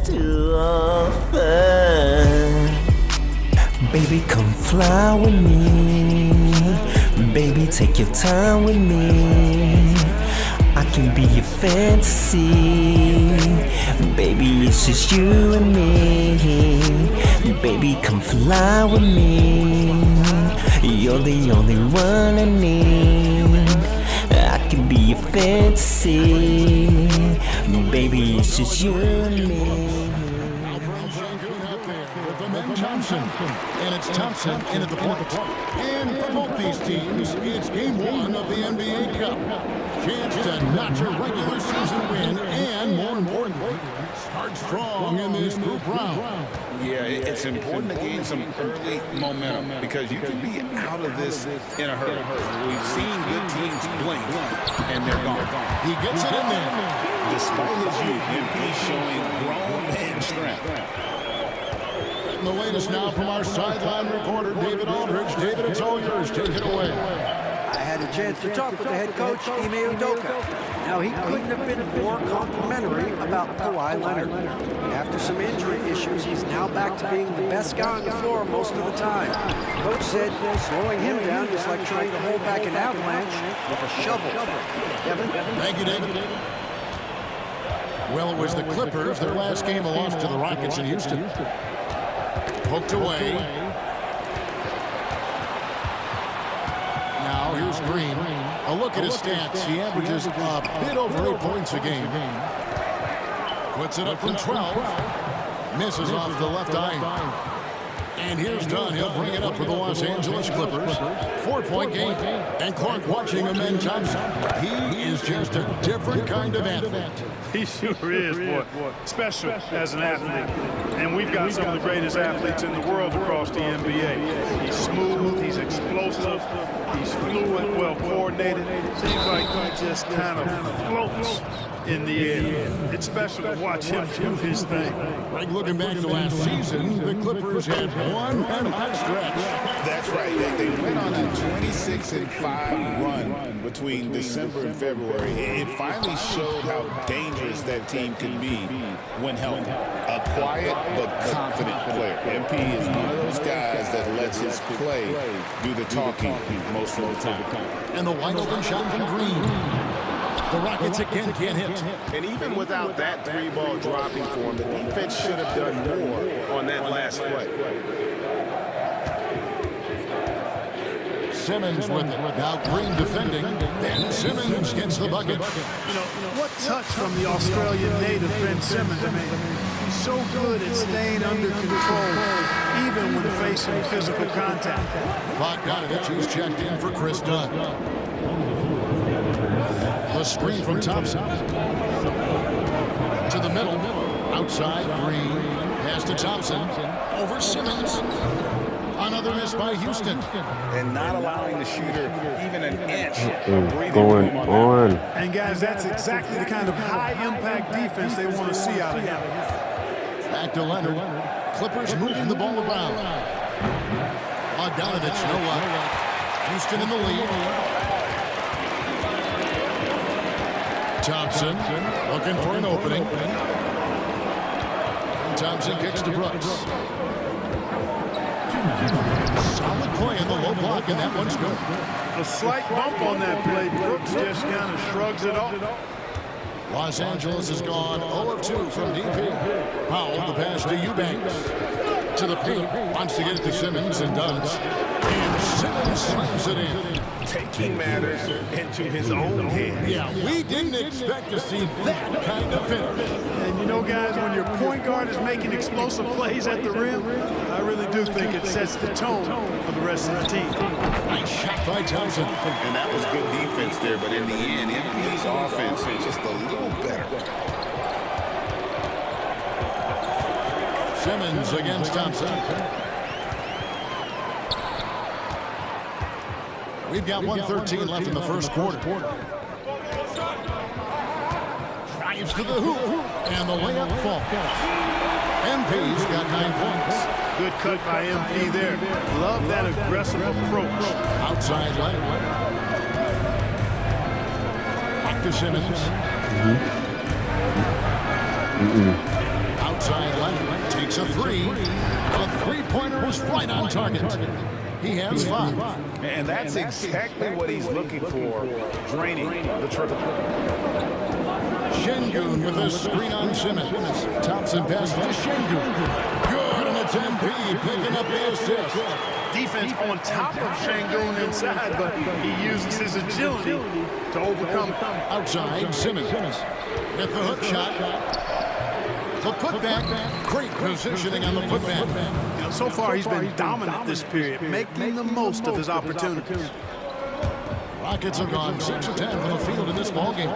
to offer. Baby, come fly with me. Baby, take your time with me. I can be your fantasy. Baby, it's just you and me. Baby, come fly with me. You're the only one I need. I can be your fantasy. Baby, it's just you and me. Thompson, and it's Thompson in at the point. And for both these teams, it's game one of the NBA Cup. Chance to notch a regular season win, and more importantly, start strong in this group round. Yeah, it's important to gain some early momentum because you can be out of this in a hurry. We've seen good teams blink, and they're gone. He gets it in there. Despite his youth, he's showing grown man strength. The latest now from our sideline reporter, David Aldridge. David, it's all yours. Take it away. I had a chance to talk with the head coach, Ime Udoka. Now, he couldn't have been more complimentary about Kawhi Leonard. After some injury issues, he's now back to being the best guy on the floor most of the time. Coach said slowing him down is like trying to hold back an avalanche with a shovel. Kevin? Thank you, David. Well, it was the Clippers. Their last game, a loss to the Rockets in Houston. Poked away. Now here's Green. A look at his stats. He averages a bit over 8 points a game. Puts it up from 12. Misses off the left eye. And here's Dunn. He'll bring it up for the Los Angeles Clippers. 4-point game. And Clark watching him and Thompson. He is just a different kind of athlete. He sure is, boy. Special as an athlete. And we've got some of the greatest athletes in the world across the NBA. He's smooth, he's explosive, he's fluid, well coordinated. Seems like he just kind of floats in the air. It's special to watch him do his thing. Greg, looking back to last season, the Clippers had one hot stretch. That's right. They went on a 26-5 run between December and February. It finally showed how dangerous that team can be when healthy. A quiet but confident player. MP is one of those guys that lets his play do the talking most of the time. And the wide open shot from Green. The Rockets again can't hit. And even without that three-ball dropping for him, the defense should have done more on that last play. Simmons with it. Now Green defending. Then Simmons gets the bucket. You know, what touch from the Australian native Ben Simmons. I mean, he's so good at staying under control, even when facing physical contact. Bogdanovich is checked in for Chris Dunn. The screen from Thompson. To the middle. Outside, Green. Pass to Thompson. Over Simmons. Another miss by Houston. And not allowing the shooter even an inch of breathing room on. And guys, that's exactly the kind of high-impact defense they want to see out of him. Back to Leonard. Clippers moving the ball around. Bogdanovich, no up. Houston in the lead. Thompson looking for an opening. And Thompson kicks to Brooks. Solid play in the low block, and that one's good. A slight bump on that play. Brooks just kind of shrugs it off. Los Angeles has gone 0 of 2 from DP. Powell, the pass to Eubanks. To the paint, wants to get it to Simmons and does. And Simmons slams it in. Taking matters into his own hands. Yeah, we didn't expect to see that kind of finish. And you know, guys, when your point guard is making explosive plays at the rim, I really do think it sets the tone for the rest of the team. Nice shot by Thompson. And that was good defense there, but in the end, MP's offense is just a little better. Simmons against Thompson. We've got 1:13 left in the first quarter. Drives to the hoop, and the layup falls. MP's got 9 points. Good cut by MP there. Love that aggressive approach. Outside Leonard. Back to Simmons. Outside three. The three-pointer is right on target. He has 5. And that's exactly what he's looking for, draining the triple. Şengün with a screen on Simmons. Thompson passes to Şengün. Good, and it's MP picking up the assist. Defense on top of Şengün inside, but he uses his agility to overcome. Outside, Simmons. With the hook shot. The putback. Great positioning on the putback. You know, so far he's been dominant this period, making the most of his opportunities. Rockets have gone 6 of 10 from the field in this ballgame.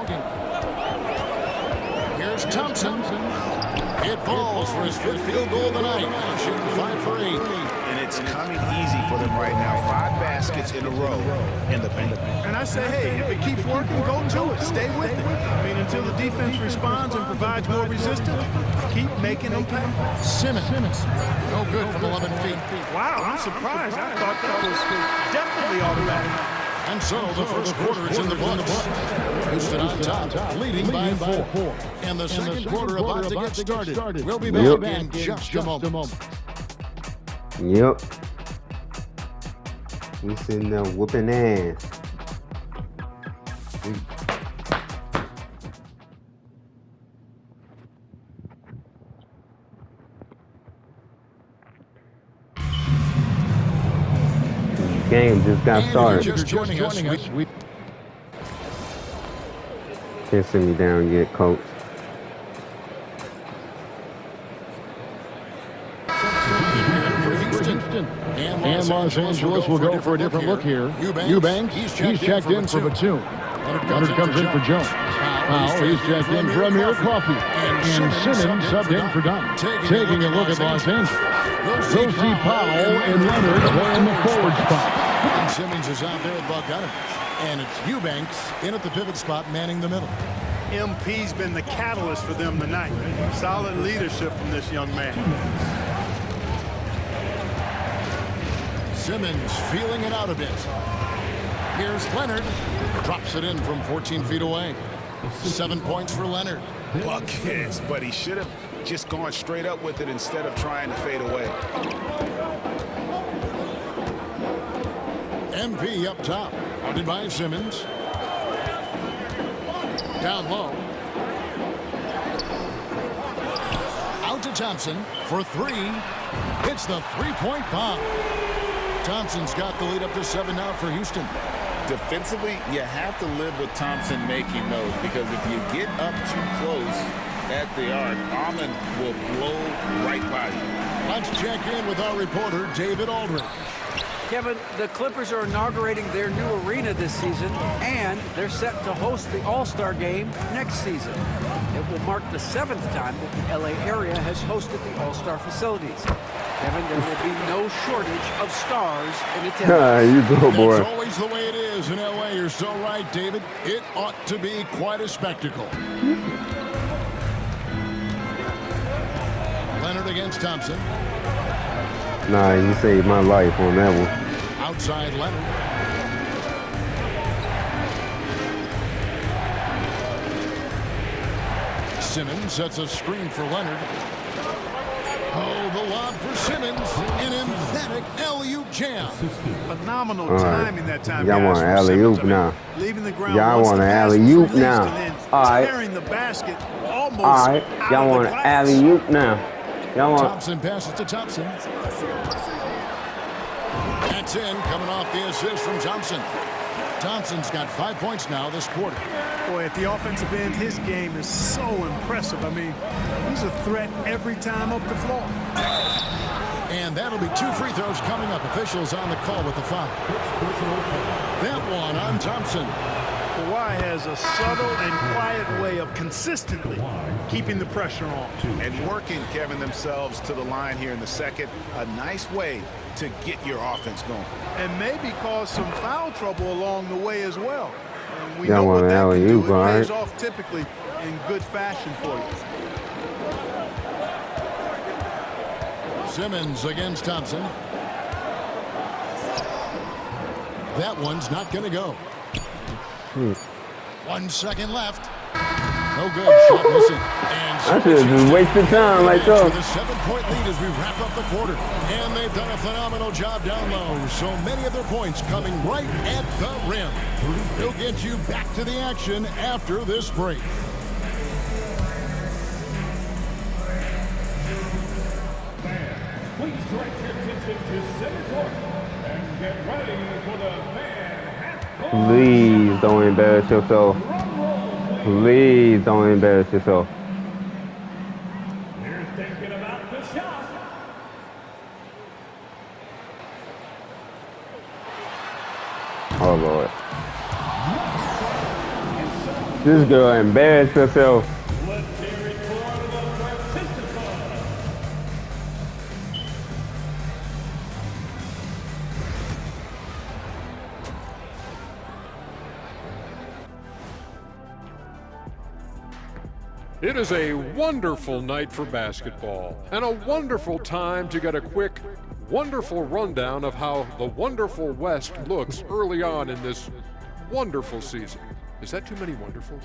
Here's Thompson. It falls for his 5th field goal of the night. Shooting 5 for 8. And it's coming easy for them right now. 5 baskets in a row in the paint. And I say, hey, if it keeps working, go to it. Stay with it. I mean, until the defense responds and provides more resistance, keep making them pay. Simmons. No good from 11 feet. Wow, I'm surprised. I thought that was definitely automatic. And so the first quarter is in the books. Houston on top, leading by 4. And the second quarter about to get started. We'll be back in just a moment. Yep. We sitting there whooping ass. Game just got started. Just joining us. Can't send me down yet, coach. And Los Angeles will go for a different look here. Eubanks, he's checked in for Batum. Leonard comes in for Jones. Powell, he's checked in for Amir Coffey. And Simmons subbed in for Dunn. Taking a look at Los Angeles. We'll see Powell and Leonard playing the forward spot. And Simmons is out there at Bogdanovich. And it's Eubanks in at the pivot spot, manning the middle. MP's been the catalyst for them tonight. Solid leadership from this young man. Simmons feeling it out a bit. Here's Leonard. Drops it in from 14 feet away. 7 points for Leonard. Buckets, but he should have just gone straight up with it instead of trying to fade away. MP up top. Guarded by Simmons. Down low. Out to Thompson for 3. Hits the three-point bomb. Thompson's got the lead up to 7 now for Houston. Defensively, you have to live with Thompson making those, because if you get up too close at the arc, Almond will blow right by you. Let's check in with our reporter, David Aldridge. Kevin, the Clippers are inaugurating their new arena this season, and they're set to host the All-Star Game next season. It will mark the 7th time that the LA area has hosted the All-Star facilities. Kevin, there will be no shortage of stars in attendance. You go, boy. That's always the way it is in LA. You're so right, David. It ought to be quite a spectacle. Leonard against Thompson. Nah, you saved my life on that one. Outside Leonard. Simmons sets a screen for Leonard. Oh, the lob for Simmons. An emphatic alley-oop jam. Phenomenal timing that time. Y'all want an alley-oop now. Leaving the ground. Y'all want an alley-oop now. All right. Tearing the basket almost. All right. Y'all want an alley-oop now. Y'all want. Thompson passes to Thompson. That's in, coming off the assist from Thompson. Thompson's got 5 points now this quarter. Boy, at the offensive end, his game is so impressive. I mean, he's a threat every time up the floor. And that'll be 2 free throws coming up. Officials on the call with the foul. That one on Thompson. Kawhi has a subtle and quiet way of consistently keeping the pressure on. And working, Kevin, themselves to the line here in the second. A nice way to get your offense going. And maybe cause some foul trouble along the way as well. And we Y'all know want what an that can do. alley-oop, It all pays right? off typically in good fashion for you. Simmons against Thompson. That one's not going to go. 1 second left. No good. Shot missing. And I should have just wasted time like that. with a 7-point lead as we wrap up the quarter. And they've done a phenomenal job down low. So many of their points coming right at the rim. He'll get you back to the action after this break. Please direct your attention to center court and get ready for the fan half court. Please don't embarrass yourself. Please don't embarrass yourself. You're thinking about the shot. Oh, Lord. This girl embarrassed herself. Let's hear it for the participants. It is a wonderful night for basketball and a wonderful time to get a quick, wonderful rundown of how the wonderful West looks early on in this wonderful season. Is that too many wonderfuls?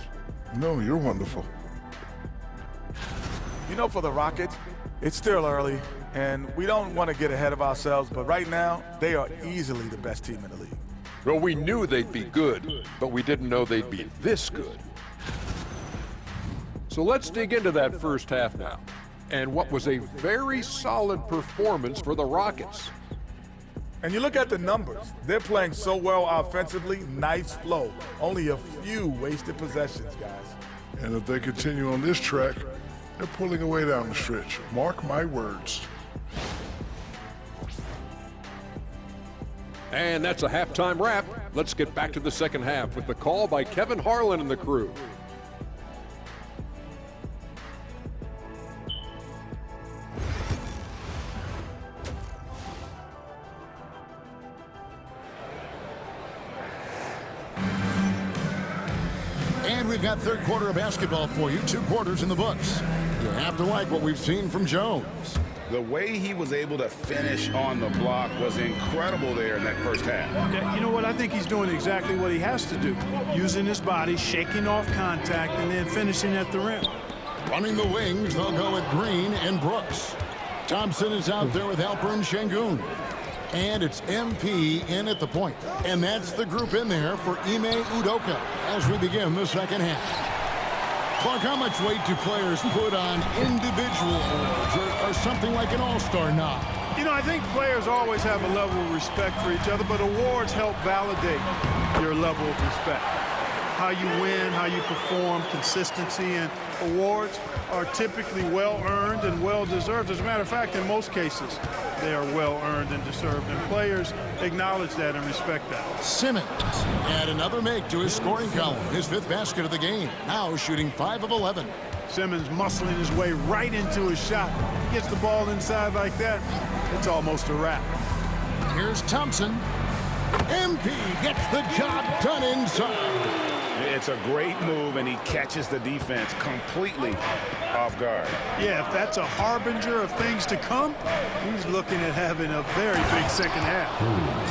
No, you're wonderful. You know, for the Rockets, it's still early, and we don't want to get ahead of ourselves, but right now, they are easily the best team in the league. Well, we knew they'd be good, but we didn't know they'd be this good. So let's dig into that first half now, and what was a very solid performance for the Rockets. And you look at the numbers. They're playing so well offensively, nice flow. Only a few wasted possessions, guys. And if they continue on this track, they're pulling away down the stretch. Mark my words. And that's a halftime wrap. Let's get back to the second half with the call by Kevin Harlan and the crew. And we've got third quarter of basketball for you. 2 quarters in the books. You have to like what we've seen from Jones. The way he was able to finish on the block was incredible there in that first half. Yeah, you know what? I think he's doing exactly what he has to do. Using his body, shaking off contact, and then finishing at the rim. Running the wings, they'll go with Green and Brooks. Thompson is out there with Alperen Şengün. And it's MP in at the point. And that's the group in there for Ime Udoka as we begin the second half. Clark, how much weight do players put on individual awards or something like an all-star nod? You know, I think players always have a level of respect for each other, but awards help validate your level of respect. How you win, how you perform, consistency, and awards are typically well-earned and well-deserved. As a matter of fact, in most cases, they are well-earned and deserved, and players acknowledge that and respect that. Simmons add another make to his scoring column, his 5th basket of the game, now shooting 5 of 11. Simmons muscling his way right into his shot. He gets the ball inside like that, it's almost a wrap. Here's Thompson. MP gets the job done inside. It's a great move, and he catches the defense completely off guard. Yeah, if that's a harbinger of things to come, he's looking at having a very big second half.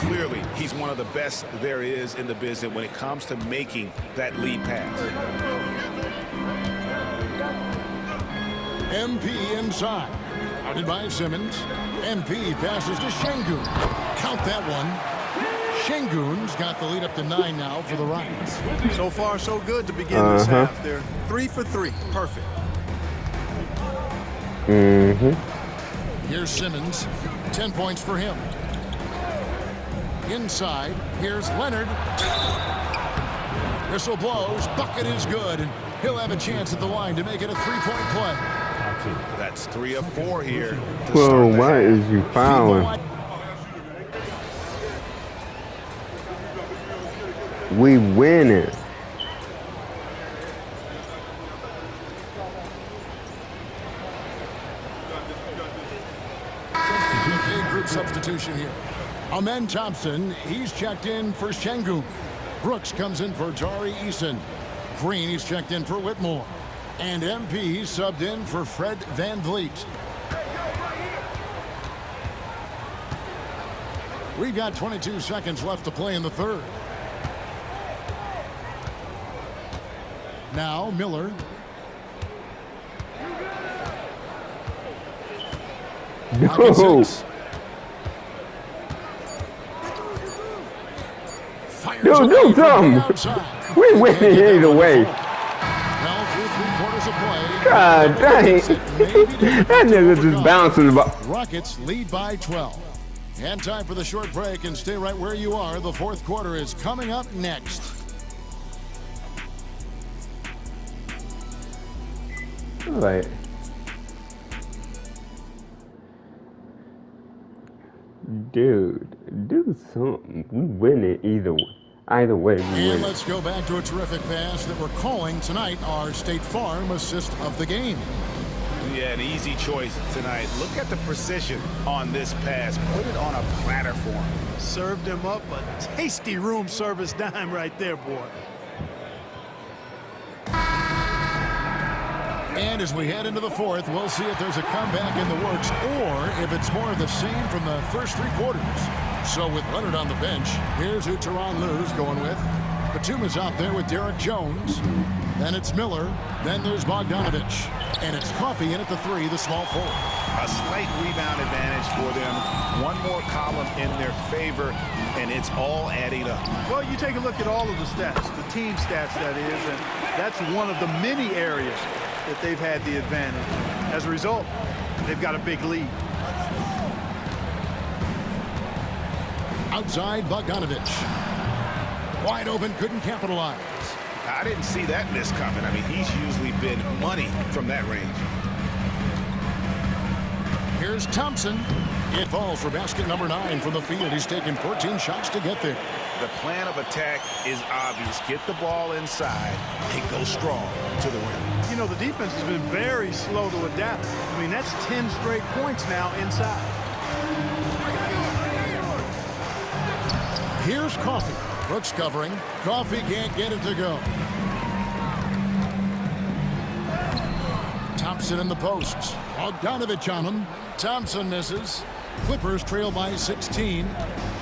Clearly, he's one of the best there is in the business when it comes to making that lead pass. MP inside. Guarded by Simmons. MP passes to Şengün. Count that one. Şengün's got the lead up to 9 now for the Rockets. So far, so good to begin this half. They're 3 for 3. Perfect. Here's Simmons. 10 points for him. Inside, here's Leonard. Whistle blows. Bucket is good. And he'll have a chance at the line to make it a 3-point play. That's 3 of 4 here. Whoa, why is you fouling? We winning. Big group substitution here. Amen Thompson, he's checked in for Şengün. Brooks comes in for Tari Eason. Green, he's checked in for Whitmore. And MP subbed in for Fred VanVleet. We've got 22 seconds left to play in the third. Now Miller Rocket Dude. 6. Dude, do something. We winning either way. Well, through 3/4 of play. God dang. That nigga just bouncing the ball. Rockets lead by 12. And time for the short break, and stay right where you are. The fourth quarter is coming up next. Like, dude, do something. We winning either way. Either way, we And win. let's go back to a terrific pass that we're calling tonight our State Farm assist of the game. Yeah, an easy choice tonight. Look at the precision on this pass. Put it on a platter for him. Served him up a tasty room service dime right there, boy. And as we head into the fourth, we'll see if there's a comeback in the works or if it's more of the same from the first 3 quarters. So with Leonard on the bench, here's who Tyronn Lue's going with. Batuma's out there with Derek Jones. Then it's Miller. Then there's Bogdanovich. And it's Coffey in at the 3, the small forward. A slight rebound advantage for them. One more column in their favor, and it's all adding up. Well, you take a look at all of the stats, the team stats that is, and that's one of the many areas that they've had the advantage. As a result, they've got a big lead. Outside, Bogdanovich. Wide open, couldn't capitalize. I didn't see that miss coming. I mean, he's usually been money from that range. Here's Thompson. It falls for basket number 9 from the field. He's taken 14 shots to get there. The plan of attack is obvious. Get the ball inside and go strong to the rim. You know, the defense has been very slow to adapt. I mean, that's 10 straight points now inside. Here's Coffey. Brooks covering. Coffey can't get it to go. Thompson in the posts. Bogdanovich on him. Thompson misses. Clippers trail by 16.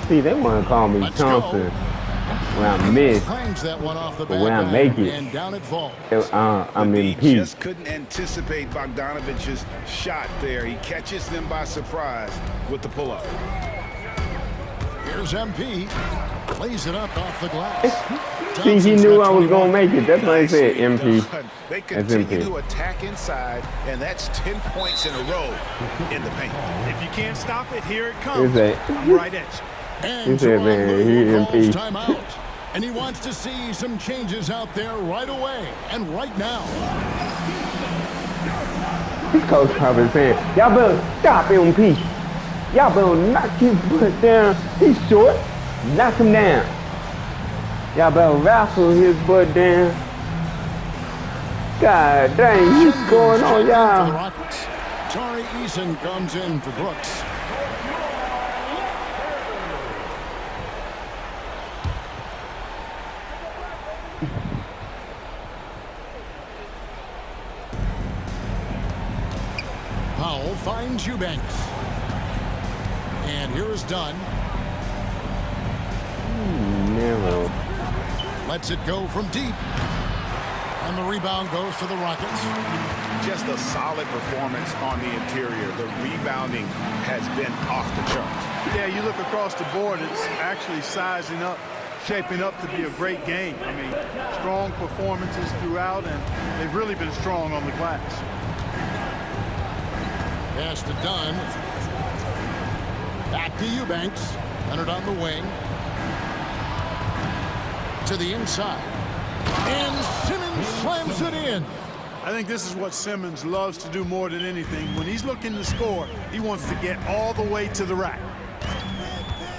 See, they want to call me Let's Thompson when I miss, Hangs that one off the but back when I iron, make it, and down it falls. I'm in He peace. just couldn't anticipate Bogdanovich's shot there. He catches them by surprise with the pull-up. Here's MP. Plays it up off the glass. See, he knew I was going to make it. That's why I said MP. They That's continue MP. to attack inside, and that's 10 points in a row in the paint. If you can't stop it, here it comes. It's I'm right at you. And said, Tyronn man, Lue he calls MP. timeout. And he wants to see some changes out there right away and right now. His coach probably saying, y'all better stop MP. Y'all better knock his butt down. He's short. Knock him down. Y'all better wrestle his butt down. God dang, what's going on, For the y'all? Rockets. Tari Eason comes in for Brooks. Powell finds Eubanks. And here is Dunn. Narrow. Lets it go from deep. And the rebound goes to the Rockets. Just a solid performance on the interior. The rebounding has been off the charts. Yeah, you look across the board, it's actually sizing up, shaping up to be a great game. I mean, strong performances throughout, and they've really been strong on the glass. Pass to Dunn. Back to Eubanks. Leonard on the wing. To the inside. And Simmons slams it in. I think this is what Simmons loves to do more than anything. When he's looking to score, he wants to get all the way to the rack.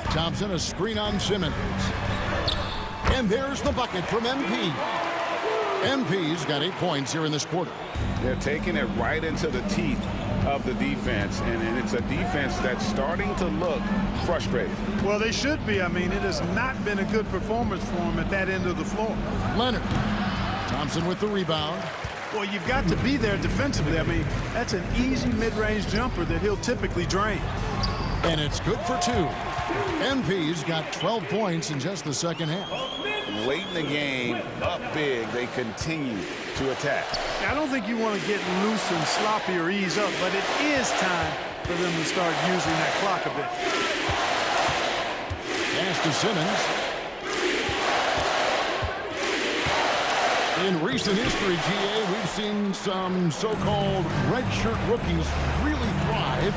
Thompson, a screen on Simmons. And there's the bucket from MP. MP's got 8 points here in this quarter. They're taking it right into the teeth of the defense, and it's a defense that's starting to look frustrated. Well, they should be. I mean, it has not been a good performance for him at that end of the floor. Leonard. Thompson with the rebound. Well, you've got to be there defensively. I mean, that's an easy mid-range jumper that he'll typically drain. And it's good for 2. MP's got 12 points in just the second half. Late in the game, up big, they continue to attack. I don't think you want to get loose and sloppy or ease up, but it is time for them to start using that clock a bit. Pass to Simmons. In recent history, GA, we've seen some so-called redshirt rookies really thrive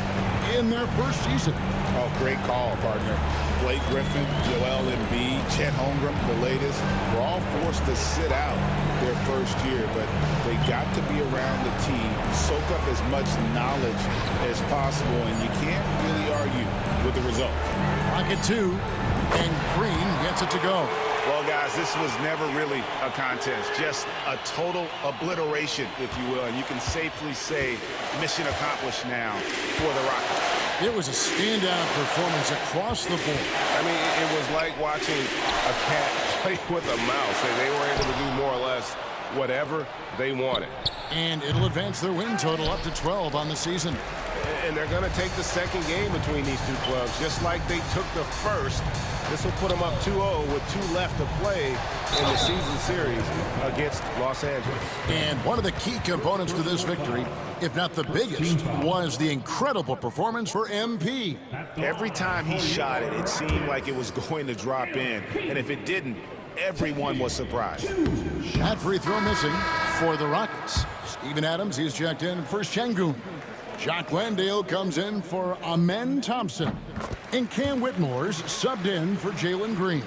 in their first season. Oh, great call, partner. Blake Griffin, Joel Embiid, Chet Holmgren, the latest, were all forced to sit out their first year, but they got to be around the team, soak up as much knowledge as possible, and you can't really argue with the result. Rocket 2, and Green gets it to go. Well, guys, this was never really a contest, just a total obliteration, if you will, and you can safely say mission accomplished now for the Rockets. It was a standout performance across the board. I mean, it was like watching a cat play with a mouse. They were able to do more or less whatever they wanted. And it'll advance their win total up to 12 on the season. And they're going to take the second game between these two clubs, just like they took the first. This will put them up 2-0 with 2 left to play in the season series against Los Angeles. And one of the key components to this victory, if not the biggest, was the incredible performance for MP. Every time he shot it, it seemed like it was going to drop in. And if it didn't, everyone was surprised. That free throw missing for the Rockets. Steven Adams, he's checked in for Şengün. Jock Landale comes in for Amen Thompson. And Cam Whitmore's subbed in for Jalen Green.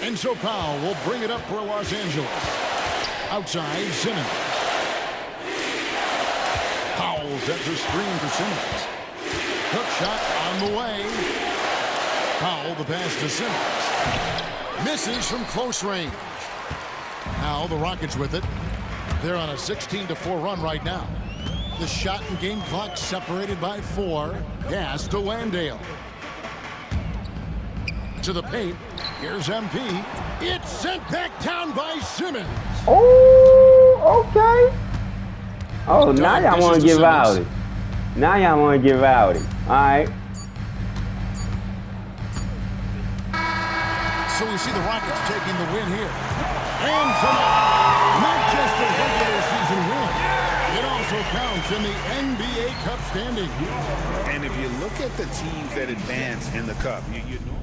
And so Powell will bring it up for Los Angeles. Outside, Simmons. Powell sets a screen for Simmons. Hook shot on the way. Powell the pass to Simmons. Misses from close range. Now the Rockets with it. They're on a 16-4 run right now. The shot and game clock separated by 4. Pass to Landale. To the paint. Here's MP. It's sent back down by Simmons. Oh, okay. Oh, now y'all want to get rowdy. Now y'all want to get rowdy. All right. So we see the Rockets taking the win here. And tonight, not just a regular season win, it also counts in the NBA Cup standings. And if you look at the teams that advance in the Cup, you know